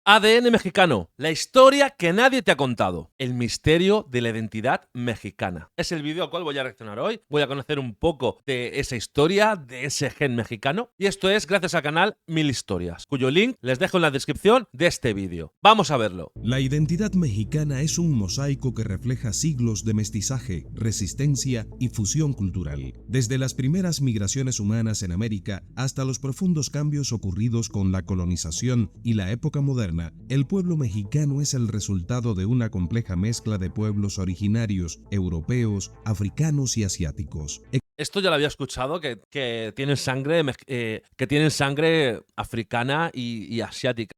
ADN mexicano, la historia que nadie te ha contado, el misterio de la identidad mexicana. Es el vídeo al cual voy a reaccionar hoy, voy a conocer un poco de esa historia, de ese gen mexicano, y esto es gracias al canal Mil Historias, cuyo link les dejo en la descripción de este vídeo. Vamos a verlo. La identidad mexicana es un mosaico que refleja siglos de mestizaje, resistencia y fusión cultural. Desde las primeras migraciones humanas en América hasta los profundos cambios ocurridos con la colonización y la época moderna, el pueblo mexicano es el resultado de una compleja mezcla de pueblos originarios, europeos, africanos y asiáticos. Esto ya lo había escuchado, que tienen sangre africana y asiática.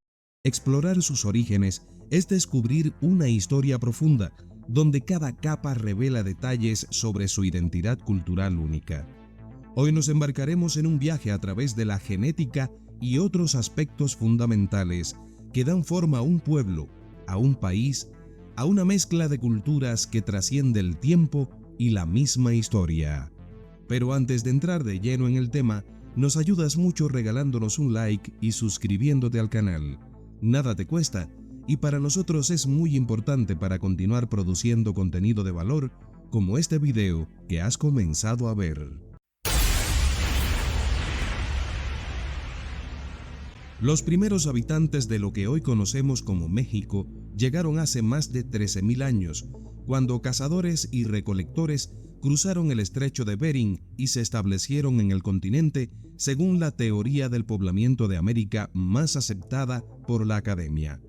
Explorar sus orígenes es descubrir una historia profunda, donde cada capa revela detalles sobre su identidad cultural única. Hoy nos embarcaremos en un viaje a través de la genética y otros aspectos fundamentales que dan forma a un pueblo, a un país, a una mezcla de culturas que trasciende el tiempo y la misma historia. Pero antes de entrar de lleno en el tema, nos ayudas mucho regalándonos un like y suscribiéndote al canal. Nada te cuesta y para nosotros es muy importante para continuar produciendo contenido de valor como este video que has comenzado a ver. Los primeros habitantes de lo que hoy conocemos como México llegaron hace más de 13.000 años, cuando cazadores y recolectores cruzaron el estrecho de Bering y se establecieron en el continente según la teoría del poblamiento de América más aceptada por la academia.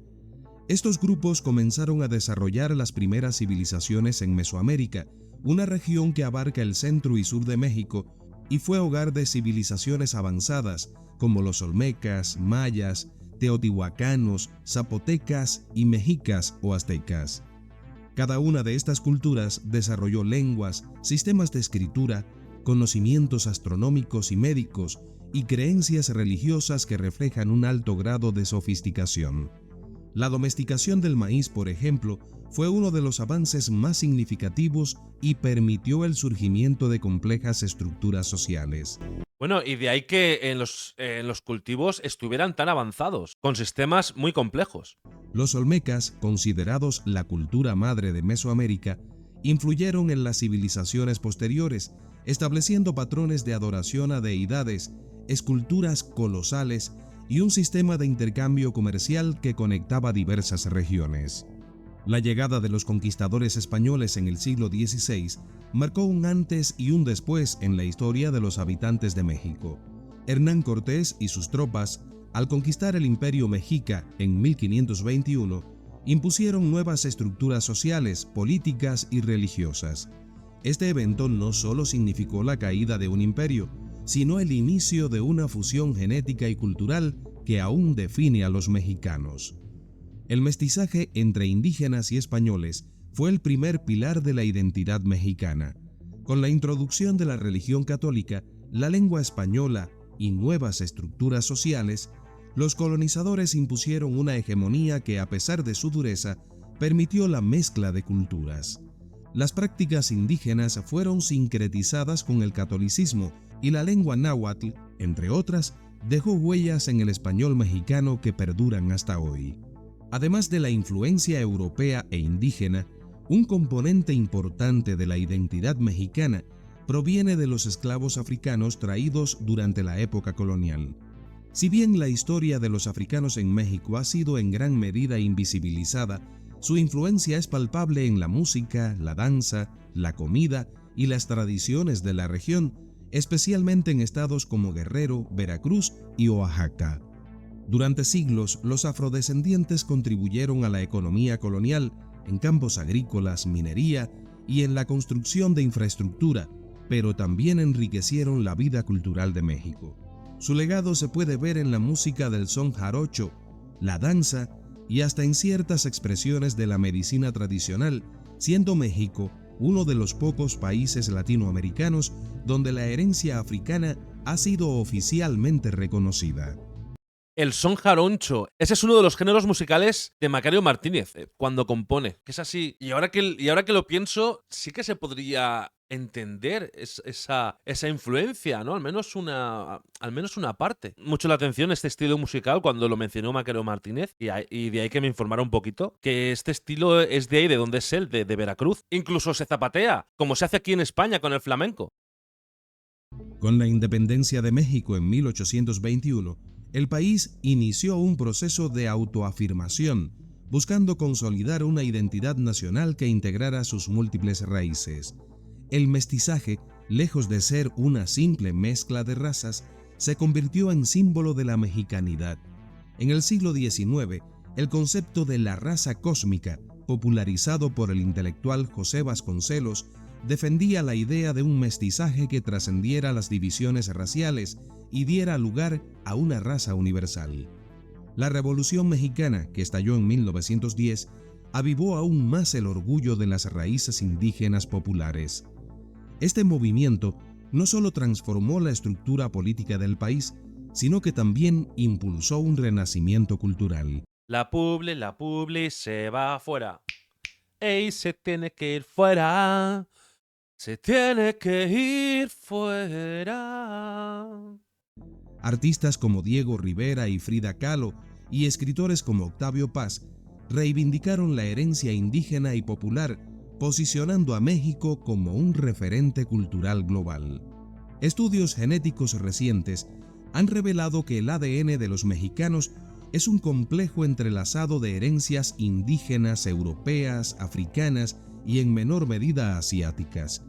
Estos grupos comenzaron a desarrollar las primeras civilizaciones en Mesoamérica, una región que abarca el centro y sur de México y fue hogar de civilizaciones avanzadas como los olmecas, mayas, teotihuacanos, zapotecas y mexicas o aztecas. Cada una de estas culturas desarrolló lenguas, sistemas de escritura, conocimientos astronómicos y médicos y creencias religiosas que reflejan un alto grado de sofisticación. La domesticación del maíz, por ejemplo, fue uno de los avances más significativos y permitió el surgimiento de complejas estructuras sociales. Bueno, y de ahí que en los cultivos estuvieran tan avanzados, con sistemas muy complejos. Los olmecas, considerados la cultura madre de Mesoamérica, influyeron en las civilizaciones posteriores, estableciendo patrones de adoración a deidades, esculturas colosales y un sistema de intercambio comercial que conectaba diversas regiones. La llegada de los conquistadores españoles en el siglo XVI marcó un antes y un después en la historia de los habitantes de México. Hernán Cortés y sus tropas, al conquistar el Imperio Mexica en 1521, impusieron nuevas estructuras sociales, políticas y religiosas. Este evento no solo significó la caída de un imperio, sino el inicio de una fusión genética y cultural que aún define a los mexicanos. El mestizaje entre indígenas y españoles fue el primer pilar de la identidad mexicana. Con la introducción de la religión católica, la lengua española y nuevas estructuras sociales, los colonizadores impusieron una hegemonía que, a pesar de su dureza, permitió la mezcla de culturas. Las prácticas indígenas fueron sincretizadas con el catolicismo y la lengua náhuatl, entre otras, dejó huellas en el español mexicano que perduran hasta hoy. Además de la influencia europea e indígena, un componente importante de la identidad mexicana proviene de los esclavos africanos traídos durante la época colonial. Si bien la historia de los africanos en México ha sido en gran medida invisibilizada, su influencia es palpable en la música, la danza, la comida y las tradiciones de la región, especialmente en estados como Guerrero, Veracruz y Oaxaca. Durante siglos, los afrodescendientes contribuyeron a la economía colonial en campos agrícolas, minería y en la construcción de infraestructura, pero también enriquecieron la vida cultural de México. Su legado se puede ver en la música del son jarocho, la danza y hasta en ciertas expresiones de la medicina tradicional, siendo México uno de los pocos países latinoamericanos donde la herencia africana ha sido oficialmente reconocida. el son jaroncho. Ese es uno de los géneros musicales de Macario Martínez, cuando compone, que es así. Y ahora que lo pienso, sí que se podría entender esa influencia, ¿no? Al menos una parte. Mucho la atención este estilo musical cuando lo mencionó Macario Martínez, y de ahí que me informara un poquito, que este estilo es de ahí, de donde es él, de Veracruz. Incluso se zapatea, como se hace aquí en España con el flamenco. Con la independencia de México en 1821, el país inició un proceso de autoafirmación, buscando consolidar una identidad nacional que integrara sus múltiples raíces. El mestizaje, lejos de ser una simple mezcla de razas, se convirtió en símbolo de la mexicanidad. En el siglo XIX, el concepto de la raza cósmica, popularizado por el intelectual José Vasconcelos, defendía la idea de un mestizaje que trascendiera las divisiones raciales y diera lugar a una raza universal. La Revolución Mexicana, que estalló en 1910, avivó aún más el orgullo de las raíces indígenas populares. Este movimiento no solo transformó la estructura política del país, sino que también impulsó un renacimiento cultural. La publi se va afuera. ¡Ey, se tiene que ir fuera! Se tiene que ir fuera. Artistas como Diego Rivera y Frida Kahlo y escritores como Octavio Paz reivindicaron la herencia indígena y popular, posicionando a México como un referente cultural global. Estudios genéticos recientes han revelado que el ADN de los mexicanos es un complejo entrelazado de herencias indígenas, europeas, africanas y en menor medida asiáticas.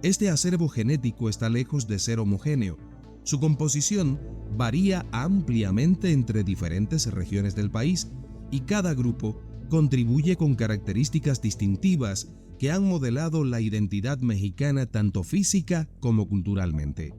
Este acervo genético está lejos de ser homogéneo. Su composición varía ampliamente entre diferentes regiones del país y cada grupo contribuye con características distintivas que han modelado la identidad mexicana tanto física como culturalmente.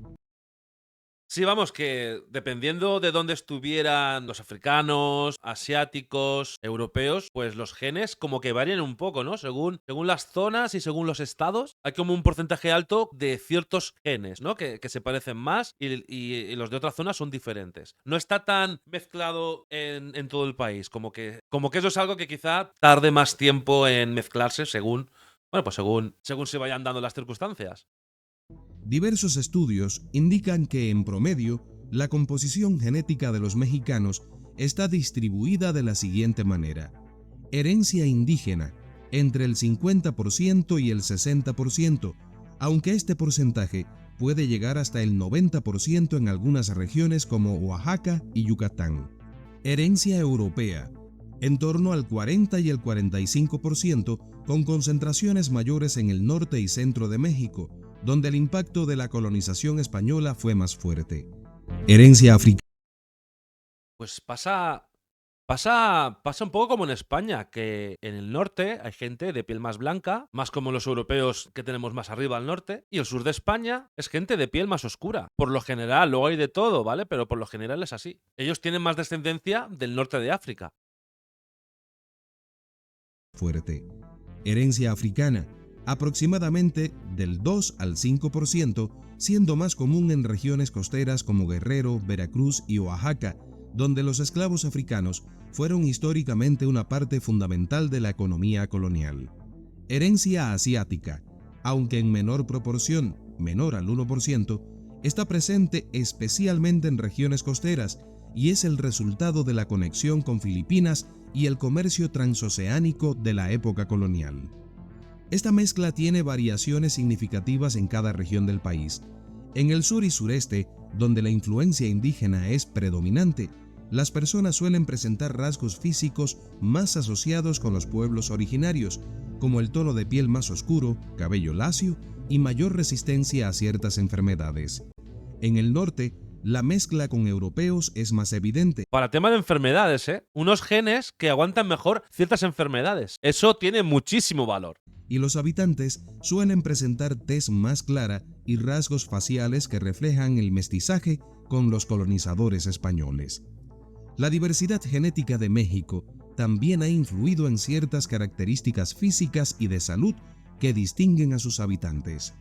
Sí, vamos, que dependiendo de dónde estuvieran los africanos, asiáticos, europeos, pues los genes como que varían un poco, ¿no? Según las zonas y según los estados, hay como un porcentaje alto de ciertos genes, ¿no? Que se parecen más y los de otras zonas son diferentes. No está tan mezclado en todo el país, como que eso es algo que quizá tarde más tiempo en mezclarse según se vayan dando las circunstancias. Diversos estudios indican que, en promedio, la composición genética de los mexicanos está distribuida de la siguiente manera: herencia indígena, entre el 50% y el 60%, aunque este porcentaje puede llegar hasta el 90% en algunas regiones como Oaxaca y Yucatán. Herencia europea, en torno al 40 y el 45%, con concentraciones mayores en el norte y centro de México, donde el impacto de la colonización española fue más fuerte. Herencia africana. Pues pasa un poco como en España, que en el norte hay gente de piel más blanca, más como los europeos que tenemos más arriba al norte, y el sur de España es gente de piel más oscura. Por lo general, luego hay de todo, ¿vale? Pero por lo general es así. Ellos tienen más descendencia del norte de África. Fuerte. Herencia africana, aproximadamente del 2 al 5%, siendo más común en regiones costeras como Guerrero, Veracruz y Oaxaca, donde los esclavos africanos fueron históricamente una parte fundamental de la economía colonial. Herencia asiática, aunque en menor proporción, menor al 1%, está presente especialmente en regiones costeras y es el resultado de la conexión con Filipinas y el comercio transoceánico de la época colonial. Esta mezcla tiene variaciones significativas en cada región del país. En el sur y sureste, donde la influencia indígena es predominante, las personas suelen presentar rasgos físicos más asociados con los pueblos originarios, como el tono de piel más oscuro, cabello lacio y mayor resistencia a ciertas enfermedades. En el norte, la mezcla con europeos es más evidente. Para tema de enfermedades, unos genes que aguantan mejor ciertas enfermedades. Eso tiene muchísimo valor. Y los habitantes suelen presentar tez más clara y rasgos faciales que reflejan el mestizaje con los colonizadores españoles. La diversidad genética de México también ha influido en ciertas características físicas y de salud que distinguen a sus habitantes.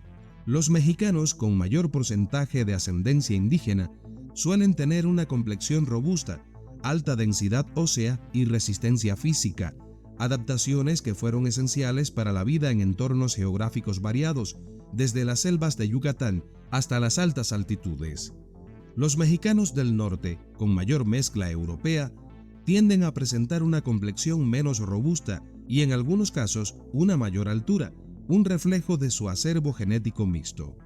Los mexicanos con mayor porcentaje de ascendencia indígena suelen tener una complexión robusta, alta densidad ósea y resistencia física, adaptaciones que fueron esenciales para la vida en entornos geográficos variados, desde las selvas de Yucatán hasta las altas altitudes. Los mexicanos del norte, con mayor mezcla europea, tienden a presentar una complexión menos robusta y en algunos casos una mayor altura, un reflejo de su acervo genético mixto.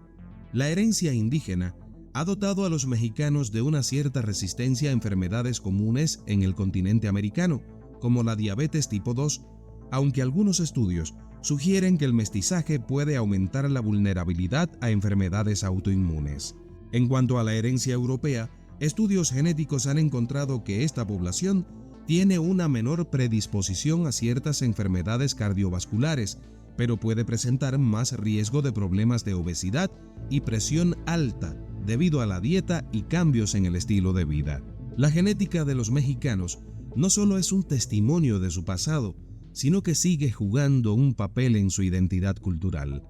La herencia indígena ha dotado a los mexicanos de una cierta resistencia a enfermedades comunes en el continente americano, como la diabetes tipo 2, aunque algunos estudios sugieren que el mestizaje puede aumentar la vulnerabilidad a enfermedades autoinmunes. En cuanto a la herencia europea, estudios genéticos han encontrado que esta población tiene una menor predisposición a ciertas enfermedades cardiovasculares, pero puede presentar más riesgo de problemas de obesidad y presión alta debido a la dieta y cambios en el estilo de vida. La genética de los mexicanos no solo es un testimonio de su pasado, sino que sigue jugando un papel en su identidad cultural.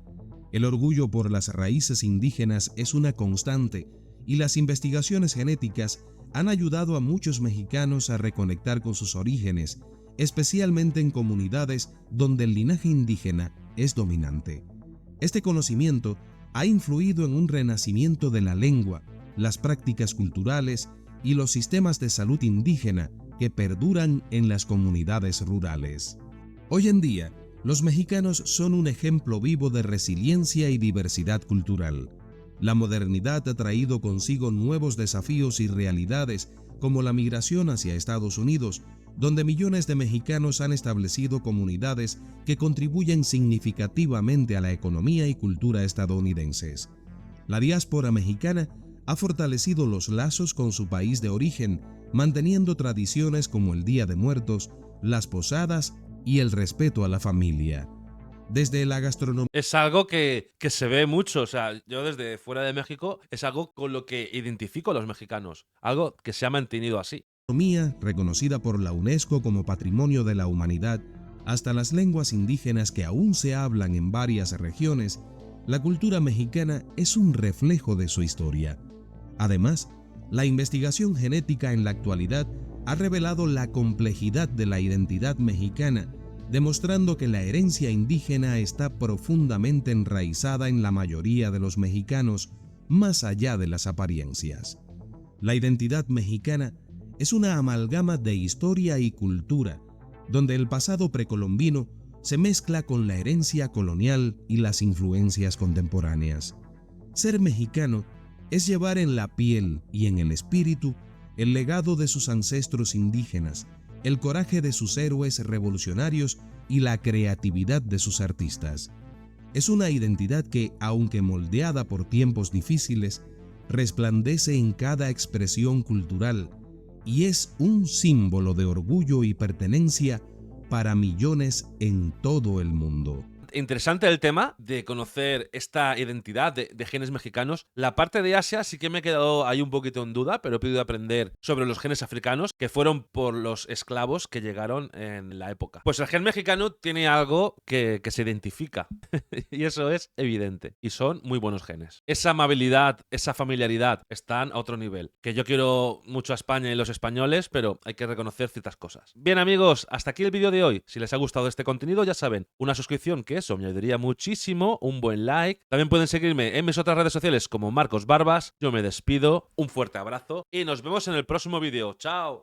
El orgullo por las raíces indígenas es una constante y las investigaciones genéticas han ayudado a muchos mexicanos a reconectar con sus orígenes, especialmente en comunidades donde el linaje indígena es dominante. Este conocimiento ha influido en un renacimiento de la lengua, las prácticas culturales y los sistemas de salud indígena que perduran en las comunidades rurales. Hoy en día, los mexicanos son un ejemplo vivo de resiliencia y diversidad cultural. La modernidad ha traído consigo nuevos desafíos y realidades, como la migración hacia Estados Unidos, donde millones de mexicanos han establecido comunidades que contribuyen significativamente a la economía y cultura estadounidenses. La diáspora mexicana ha fortalecido los lazos con su país de origen, manteniendo tradiciones como el Día de Muertos, las posadas y el respeto a la familia. Desde la gastronomía Es algo que se ve mucho, o sea, yo desde fuera de México es algo con lo que identifico a los mexicanos, algo que se ha mantenido así. reconocida por la UNESCO como Patrimonio de la Humanidad, hasta las lenguas indígenas que aún se hablan en varias regiones, la cultura mexicana es un reflejo de su historia. Además, la investigación genética en la actualidad ha revelado la complejidad de la identidad mexicana, demostrando que la herencia indígena está profundamente enraizada en la mayoría de los mexicanos, más allá de las apariencias. La identidad mexicana es una amalgama de historia y cultura, donde el pasado precolombino se mezcla con la herencia colonial y las influencias contemporáneas. Ser mexicano es llevar en la piel y en el espíritu el legado de sus ancestros indígenas, el coraje de sus héroes revolucionarios y la creatividad de sus artistas. Es una identidad que, aunque moldeada por tiempos difíciles, resplandece en cada expresión cultural y es un símbolo de orgullo y pertenencia para millones en todo el mundo. Interesante el tema de conocer esta identidad de genes mexicanos. La parte de Asia sí que me he quedado ahí un poquito en duda, pero he podido aprender sobre los genes africanos que fueron por los esclavos que llegaron en la época. Pues el gen mexicano tiene algo que se identifica y eso es evidente. Y son muy buenos genes. Esa amabilidad, esa familiaridad están a otro nivel. Que yo quiero mucho a España y los españoles, pero hay que reconocer ciertas cosas. Bien amigos, hasta aquí el vídeo de hoy. Si les ha gustado este contenido, ya saben, una suscripción que eso me ayudaría muchísimo, un buen like. También pueden seguirme en mis otras redes sociales como Marcos Barbas. Yo me despido, un fuerte abrazo y nos vemos en el próximo vídeo. ¡Chao!